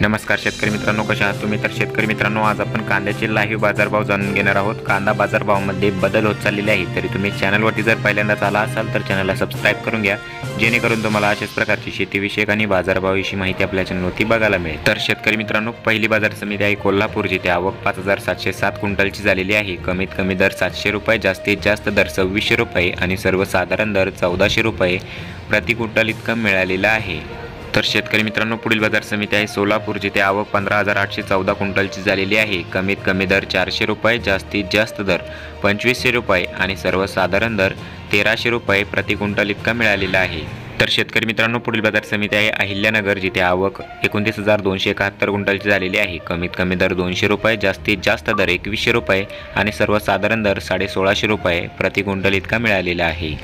नमस्कार शेतकरी मित्रांनो, कशा आहात तुम्ही? तर शेतकरी मित्रांनो, आज आपण कांद्याचे लाईव्ह बाजारभाव जाणून घेणार आहोत। कांदा बाजारभावामध्ये बदल होत चाललेले आहे, तरी तुम्ही चॅनलवरती जर पहिल्यांदाच आला असाल तर चॅनलला सबस्क्राईब करून घ्या, जेणेकरून तुम्हाला अशाच प्रकारची शेतीविषयक आणि बाजारभावाविषयी माहिती आपल्या चॅनलवरती बघायला मिळेल। तर शेतकरी मित्रांनो, पहिली बाजार समिती आहे कोल्हापूर, जिथे आवक 5707 क्विंटलची झालेली आहे। कमीत कमी दर 700 रुपये, जास्तीत जास्त दर 2600 रुपये आणि सर्वसाधारण दर 1400 रुपये प्रति क्विंटल इतका मिळालेला आहे। तर शेतकरी मित्रांनो, पुढील बाजार समिती आहे सोलापूर, जिथे आवक 15814 क्विंटलची झालेली आहे। कमीत कमी दर 400 रुपये, जास्तीत जास्त दर 2500 रुपये आणि सर्वसाधारण दर 1300 रुपये प्रति क्विंटल इतका मिळालेला आहे। तर शेतकरी मित्रांनो, पुढील बाजार समिती आहे अहिल्यानगर, जिथे आवक 29271 क्विंटलची झालेली आहे। कमीत कमी दर 200 रुपये, जास्तीत जास्त दर 2100 रुपये आणि सर्वसाधारण दर 1650 रुपये प्रति क्विंटल इतका मिळालेला आहे।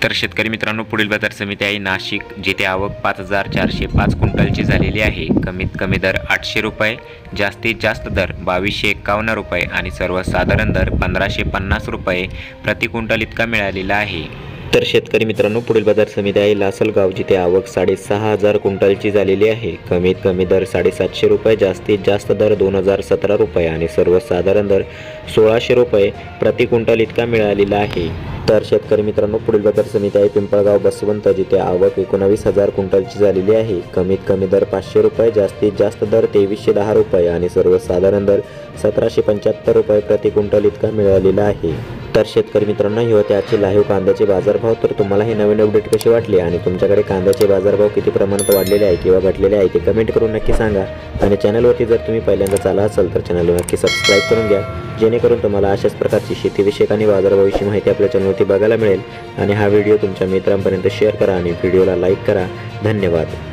तर शेतकरी मित्रांनो, पुढील बाजार समिती आहे नाशिक, जिथे आवक 5405 क्विंटलची झालेली आहे। कमीत कमी दर 800 रुपये, जास्तीत जास्त दर 2251 रुपये आणि सर्वसाधारण दर 1550 रुपये प्रति क्विंटल इतका मिळालेला आहे। तर शेतकरी मित्रांनो, पुढील बाजार समिती आहे लासलगाव, जिथे आवक 6500 क्विंटलची झालेली आहे। कमीत कमी दर 750 रुपये, जास्तीत जास्त दर 2017 रुपये आणि सर्वसाधारण दर 1600 रुपये प्रति क्विंटल इतका मिळालेला आहे। तर शेतकरी मित्रांनो, पुढील बाजार समिती आहे पिंपळगाव बसवंत, जिथे आवक 19000 क्विंटलची झालेली आहे। कमीत कमी दर 500 रुपये, जास्तीत जास्त दर 2310 रुपये आणि सर्वसाधारण दर 1775 रुपये प्रति क्विंटल इतका मिळालेला आहे। तर शेतकरी मित्रांनो, हे होते आजचे लाईव्ह कांद्याचे बाजारभाव। तर तुम्हाला हे नवीन अपडेट कसे वाटले आणि तुमच्याकडे कांद्याचे बाजारभाव किती प्रमाणात वाढलेले आहे किंवा घटलेले आहे ते कमेंट करून नक्की सांगा। आणि चॅनलवरती जर तुम्ही पहिल्यांदाच आला असाल तर चॅनलला नक्की सबस्क्राईब करून घ्या, जेणेकरून तुम्हाला अशाच प्रकारची शेतीविषयक आणि बाजारभावाविषयी माहिती आपल्या चॅनलवरती बघायला मिळेल। आणि हा व्हिडिओ तुमच्या मित्रांपर्यंत शेअर करा आणि व्हिडिओला लाईक करा। धन्यवाद।